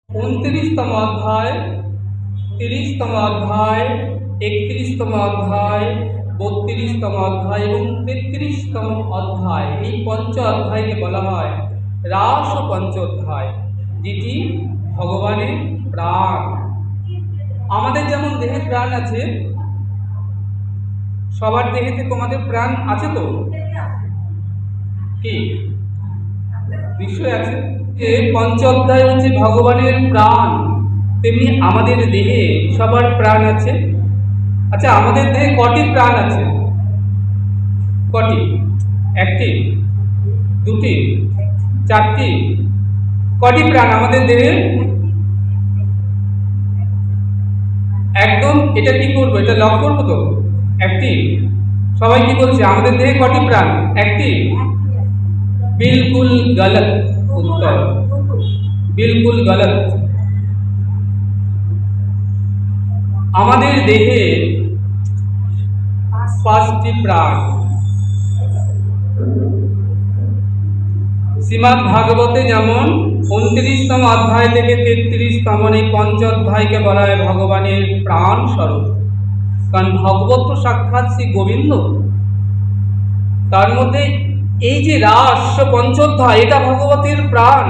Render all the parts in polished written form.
29তম অধ্যায়, 30তম অধ্যায়, 31তম অধ্যায়, 32তম অধ্যায় এবং 33তম অধ্যায়, এই পঞ্চ অধ্যায়কে বলা হয় রাস পঞ্চ অধ্যায়, যেটি ভগবানের প্রাণ। আমাদের যেমন দেহে প্রাণ আছে, সবার দেহেতে তোমাদের প্রাণ আছে তো? কি নিশ্চয় আছে। যে পঞ্চ অধ্যায় হচ্ছে ভগবানের প্রাণ, তেমনি আমাদের দেহে সবার প্রাণ আছে। আচ্ছা, আমাদের দেহে কটি প্রাণ আছে? কটি? একটি, দুটি, চারটি? কটি প্রাণ আমাদের দেহে? একদম এটা কি করবো, এটা লক করবো তো? একটি। সবাই কি বলছে, আমাদের দেহে কটি প্রাণ? একটি। বিলকুল গলত উত্তর, বিলকুল গলত। আমাদের দেহে 5টি প্রাণ। শ্রীমদ্ ভাগবতে যেমন 29তম অধ্যায় থেকে 33তম এই পঞ্চ অধ্যায়কে বলা হয় ভগবানের প্রাণ স্বরূপ। কারণ ভগবত তো সাক্ষাৎ শ্রী গোবিন্দ। তার মধ্যে এই যে রাস পঞ্চোধ্যায়, এটা ভগবতের প্রাণ।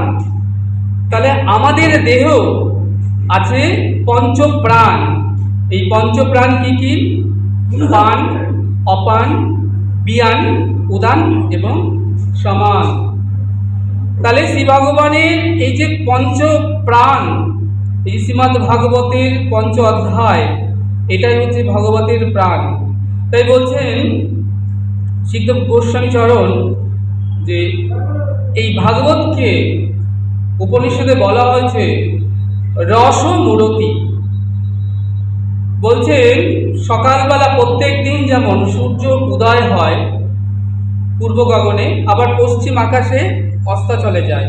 তাহলে আমাদের দেহ আছে পঞ্চ প্রাণ। এই পঞ্চ প্রাণ কি কি? পান, অপান, বিয়ান, উদান এবং সমান। তাহলে শ্রী ভগবানের এই যে পঞ্চ প্রাণ, এই শ্রীমদ্ ভাগবতের পঞ্চ অধ্যায়, এটাই হচ্ছে ভগবতের প্রাণ। তাই বলছেন সিদ্ধ গোস্বামী চরণ যে এই ভাগবতকে উপনিষদে বলা হয়েছে রসমূরতি। বলছেন সকালবেলা প্রত্যেক দিন যেমন সূর্য উদয় হয় পূর্ব গগনে, আবার পশ্চিম আকাশে অস্ত চলে যায়,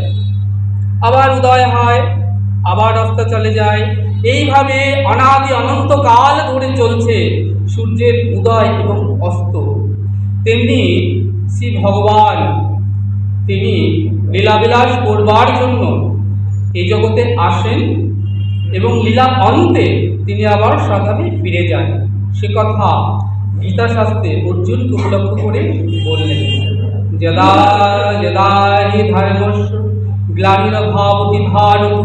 আবার উদয় হয়, আবার অস্ত চলে যায়, এইভাবে অনাদি অনন্তকাল ধরে চলছে সূর্যের উদয় এবং অস্ত। তেমনি শ্রী ভগবান তিনি লীলাবিলাস করবার জন্য এই জগতে আসেন এবং লীলা অন্তে তিনি আবার স্বধামে ফিরে যান। সে কথা গীতা শাস্ত্রে অর্জুনকে উপলক্ষ করে বললেন, যদা যদা হি ধর্মস্য গ্লানির্ভবতি ভারত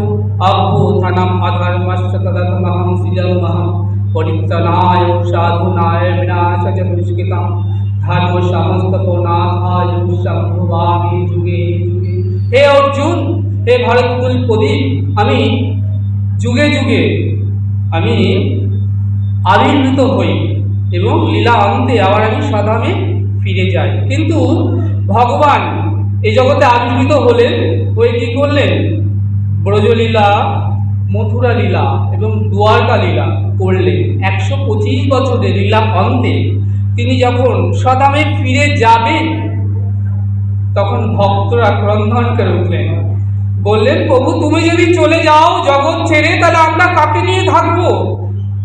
অভ্যুত্থানম অধর্মস্য তদাত্মহং সৃজাম্যহং পরিত্রাণায় সাধুনায় বিনাশায় দুষ্কৃতম ধর্ম সংস্থাপনাথায় সম্ভবামি যুগে যুগে। হে অর্জুন, হে ভারতকুল প্রদীপ, আমি যুগে যুগে আমি আবির্ভূত হই এবং লীলা অন্তে আবার আমি স্বধামে ফিরে যাই। কিন্তু ভগবান এই জগতে আবির্ভূত হলেন, হয়ে কি করলেন? ব্রজলীলা, মথুরা লীলা এবং দ্বারকা লীলা করলেন। 125 বছরের লীলা অন্তে তিনি যখন স্বধামে ফিরে যাবেন, তখন ভক্তরা ক্রন্দন করে উঠলেন, বললেন, প্রভু তুমি যদি চলে যাও জগৎ ছেড়ে, তাহলে আমরা কাকে নিয়ে থাকবো?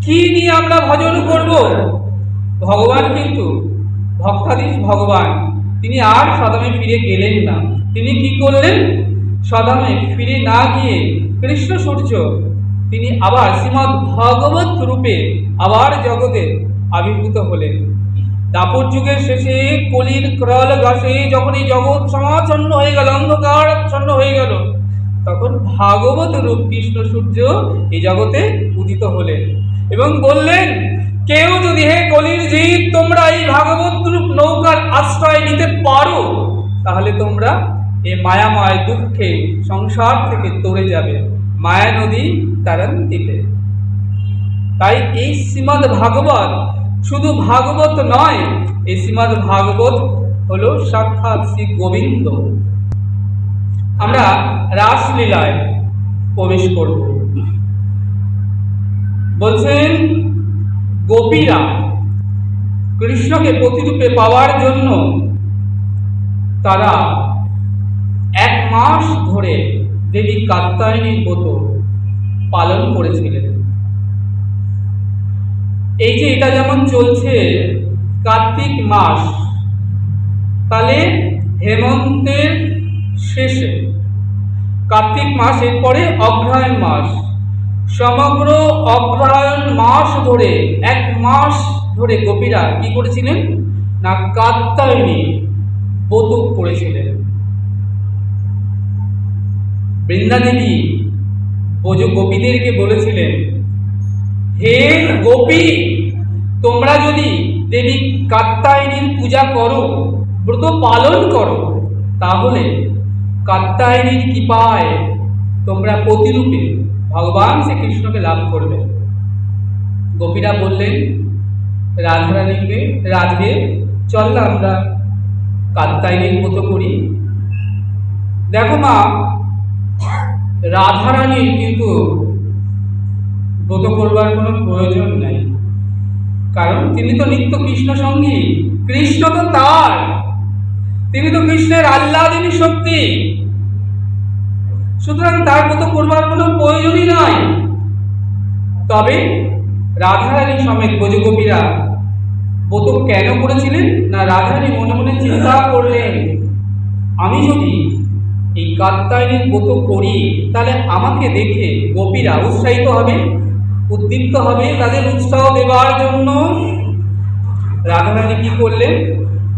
কি নিয়ে আমরা ভজন করব? ভগবান কিন্তু ভক্তাধীশ ভগবান, তিনি আর স্বধামে ফিরে গেলেন না। তিনি কি করলেন? স্বধামে ফিরে না গিয়ে কৃষ্ণ সূর্য তিনি আবার শ্রীমদ্ ভাগবত রূপে আবার জগতে আবির্ভূত হলেন। দাপর যুগের শেষে কলির ক্রল ঘাসে যখন এই জগৎ সমাচ্ছন্ন হয়ে গেল, অন্ধকারাচ্ছন্ন হয়ে গেল, তখন ভাগবত রূপ কৃষ্ণ সূর্য এই জগতে উদিত হলেন এবং বললেন, কেউ যদি হে কলির জীব তোমরা এই ভাগবত রূপ নৌকার আশ্রয় নিতে পারো, তাহলে তোমরা এই মায়াময় দুঃখে সংসার থেকে তরে যাবে, মায়া নদী তারান্তিতে। তাই এই শ্রীমদ্ ভাগবত শুধু ভাগবত নয়, এই শ্রীমদ্ ভাগবত হলো সাক্ষাৎ শ্রী গোবিন্দ। আমরা রাসলীলায় প্রবেশ করব। বলছেন গোপীরা কৃষ্ণকে প্রতিরূপে পাওয়ার জন্য তারা 1 মাস ধরে দেবী কাত্যায়নীর ব্রত পালন করেছিলেন। এই যে এটা যেমন চলছে কার্তিক মাস, তাহলে হেমন্তের শেষে কার্তিক মাস, এরপরে অগ্রহায়ণ মাস। সমগ্র অগ্রহায়ণ মাস ধরে, 1 মাস ধরে গোপীরা কি করেছিলেন না কাত্যায়নী ব্রত করেছিলেন। বৃন্দাদেবী গোপীদেরকে বলেছিলেন, হে গোপী, তোমরা যদি দেবী কাত্যায়নীর পূজা করো, ব্রত পালন করো, তাহলে কাত্যায়নীর কৃপায় তোমরা প্রতিরূপে ভগবান শ্রীকৃষ্ণকে লাভ করবে। গোপীরা বললেন রাধারানীকে, রাধে চল না আমরা কাত্যায়নীর ব্রত করি। দেখো মা, রাধারানীর কিন্তু ব্রত করবার কোনো প্রয়োজন নেই, কারণ তিনি তো নিত্য কৃষ্ণ সঙ্গী, কৃষ্ণ তো তার, তিনি তো কৃষ্ণের আহ্লাদিনী শক্তি, সুতরাং তার ব্রত করবার কোনো প্রয়োজনই নাই। তবে রাধারানী সমেত ব্রজগোপীরা ব্রত কেন করেছিলেন না রাধারানী মনে মনে চিন্তা করলেন, আমি যদি এই কাত্যায়নীর ব্রত করি তাহলে আমাকে দেখে গোপীরা উৎসাহিত হবে, উদ্দীপ্ত হবে। তাদের উৎসাহ দেওয়ার জন্য রাধারানী কি করলেন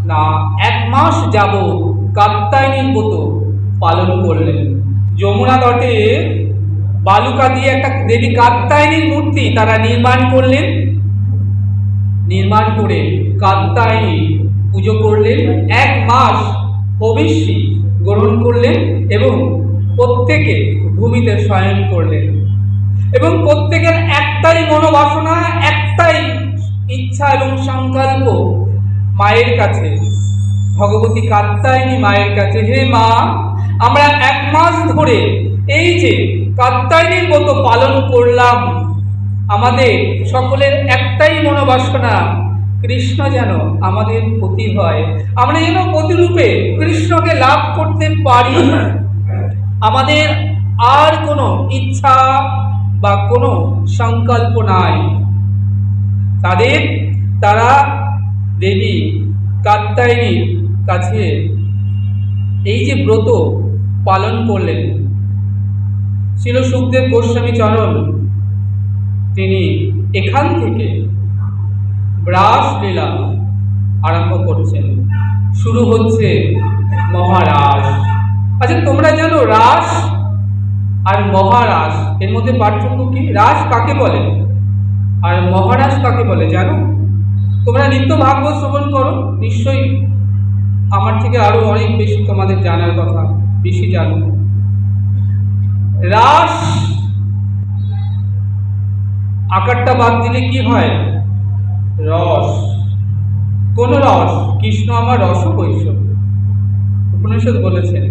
না 1 মাস যাবৎ কাত্যায়নীর ব্রত পালন করলেন। যমুনা তটে বালুকা দিয়ে একটা দেবী কাত্যায়নীর মূর্তি তারা নির্মাণ করলেন। নির্মাণ করে কাত্যায়নী পুজো করলেন, 1 মাস হবিষ্যি গ্রহণ করলেন এবং প্রত্যেকে ভূমিতে শয়ন করলেন। এবং প্রত্যেকের একটাই মনোবাসনা, একটাই ইচ্ছা এবং সংকল্প মায়ের কাছে, ভগবতী কাত্যায়নী মায়ের কাছে, হে মা, আমরা 1 মাস ধরে এই যে কাত্যায়নীর ব্রত পালন করলাম, আমাদের সকলের একটাই মনোবাসনা, কৃষ্ণ যেন আমাদের পতি হয়, আমরা যেন প্রতিরূপে কৃষ্ণকে লাভ করতে পারি। আমাদের আর কোনো ইচ্ছা বা কোনো সংকল্প নাই। তারা দেবী কাত্যায়নীর কাছে এই যে ব্রত পালন করলেন, ছিল সুখদেব গোস্বামী চরণ, তিনি এখান থেকে রাসলীলা আরম্ভ করছেন। শুরু হচ্ছে মহারাস। আচ্ছা, তোমরা জানো রাস আর মহারাস এর মধ্যে পার্থক্য কি? রাস কাকে বলে আর মহারাস কাকে বলে জানো? তোমরা নিত্য ভাগবত শ্রবণ করো, নিশ্চয়ই আমার থেকে আরো অনেক বেশি তোমাদের জানার কথা, বেশি জানো। রাস আকারটা বাদ দিলে কি হয়? রস। কোন রস? কৃষ্ণ আমার রসবৈশ্য, উপনিষদ বলেছেন।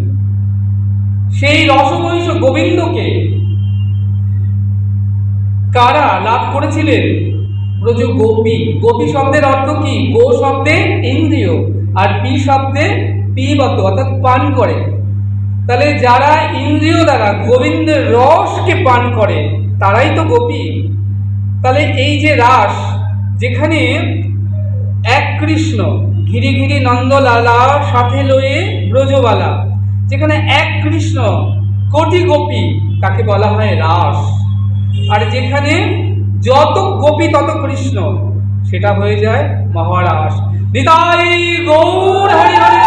সেই রসবৈশ্য গোবিন্দকে কারা লাভ করেছিলেন? ব্রজ গোপী। গোপী শব্দের অর্থ কি? গো শব্দে ইন্দ্রিয় আর পি শব্দে পিবত, অর্থাৎ পান করে। তাহলে যারা ইন্দ্রিয় দ্বারা গোবিন্দের রসকে পান করে তারাই তো গোপী। তাহলে এই যে রাস, যেখানে এক কৃষ্ণ ঘিরি ঘিরি নন্দলালা সাথে লয়ে ব্রজবালা, যেখানে এক কৃষ্ণ কোটি গোপী, তাকে বলা হয় রাস। আর যেখানে যত গোপী তত কৃষ্ণ, সেটা হয়ে যায় মহারাস। নিতাই গৌর হরি হরি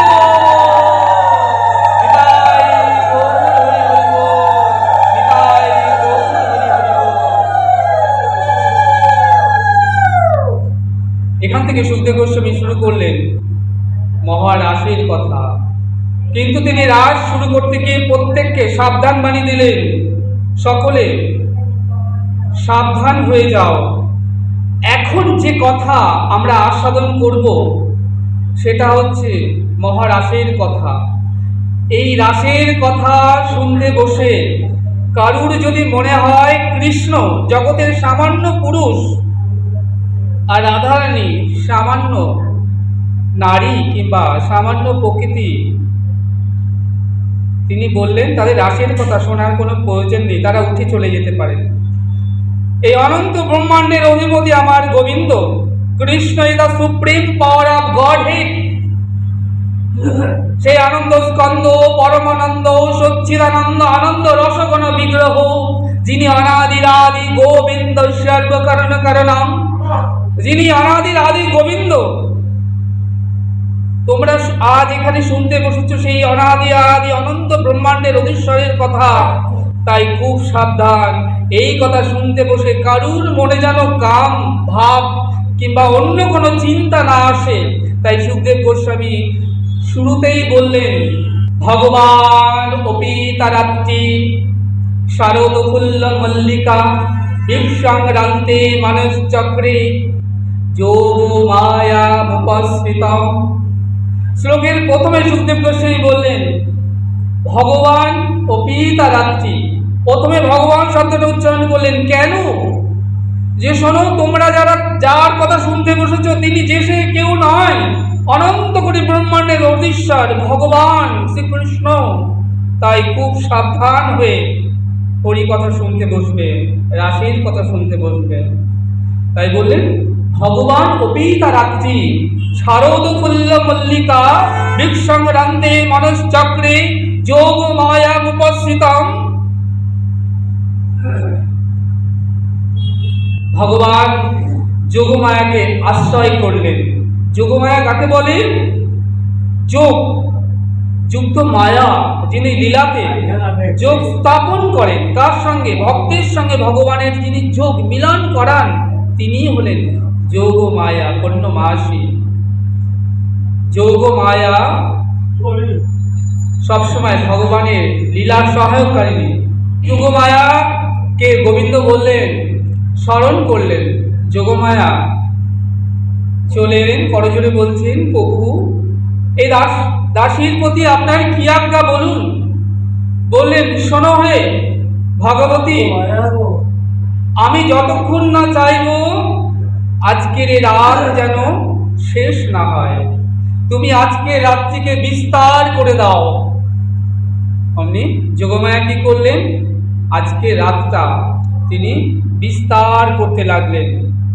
এখান থেকে সুখদেব গোস্বামী শুরু করলেন মহারাসের কথা। কিন্তু তিনি রাস শুরু করতে গিয়ে প্রত্যেককে সাবধান বাণী দিলেন, সকলে সাবধান হয়ে যাও। এখন যে কথা আমরা আস্বাদন করব সেটা হচ্ছে মহারাসের কথা। এই রাসের কথা শুনতে বসে কারুর যদি মনে হয় কৃষ্ণ জগতের সামান্য পুরুষ আর রাধারানী সামান্য নারী কিংবা সামান্য প্রকৃতি, তিনি বললেন তাদের রাসের কথা শোনার কোনো প্রয়োজন নেই, তারা উঠে চলে যেতে পারে। এই অনন্ত ব্রহ্মাণ্ডের অধিপতি আমার Gobinda Krishna is the supreme power of godhead. সেই আনন্দ স্কন্দ পরমানন্দ সচ্চিদানন্দ আনন্দ রসগণ বিগ্রহ, যিনি অনাদির আদি গোবিন্দ সর্বকারণ কারণম, যিনি অনাদির আদি গোবিন্দ। তোমরা আজ এখানে শুনতে বসেছো সেই অনাদি আদি অনন্ত ব্রহ্মাণ্ডের অধীশ্বরের কথা। তাই খুব সাবধান, এই কথা শুনতে বসে কারুর মনে যেন কাম ভাব কিংবা অন্য কোনো চিন্তা না আসে। তাই সুখদেব গোস্বামী শুরুতেই বললেন, ভগবান অপি তারাত্রি শারদ ফুল্ল মল্লিকা বিংশাংরান্তে মানস চক্রে যোগ মায়া মুপশ্রিতম। শ্লোকের প্রথমে সুখদেব গোস্বামী বললেন ভগবান অপি তারাত্রি। প্রথমে ভগবান শব্দটা উচ্চারণ করলেন কেন? যে শোনো, তোমরা যার কথা শুনতে বসেছ তিনি যে সে কেউ নয়, অনন্ত কোটি ব্রহ্মাণ্ডের অধীশ্বর ভগবান শ্রীকৃষ্ণ। তাই খুব সাবধান হয়ে হরি কথা শুনতে বসবে, রাশির কথা শুনতে বসবে। তাই বললেন ভগবান অপি তারাত্রি শারদ ফুল্ল মল্লিকা বৃক্ষরান্তে মানস চক্রে যোগ মায়া উপস্থিতম। ভগবান যোগমায়াকে আশ্রয় করলেন। যোগমায়া কাকে বলে? যোগ যুক্ত মায়া, যিনি লীলাতে যোগ স্থাপন করেন, তার সঙ্গে ভক্তের সঙ্গে ভগবানের যিনি যোগ মিলন করান, তিনি হলেন যোগ মায়া পূর্ণমাসী। যোগ মায়া সবসময় ভগবানের লীলার সহায়কারিণী। যোগমায়াকে গোবিন্দ বললেন, স্মরণ করলেন। যোগমায়া চলে এলেন, করজোড়ে বলছেন প্রভু এই দাসীর প্রতি আপনার কি আজ্ঞা বলুন। বললেন শোনো হে ভগবতী, আমি যতক্ষণ না চাইব আজকের এই রাত যেন শেষ না হয়, তুমি আজকের রাত্রিকে বিস্তার করে দাও। অমনি যোগমায়া কি করলেন? আজকে রাতটা তিনি বিস্তার করতে লাগলেন।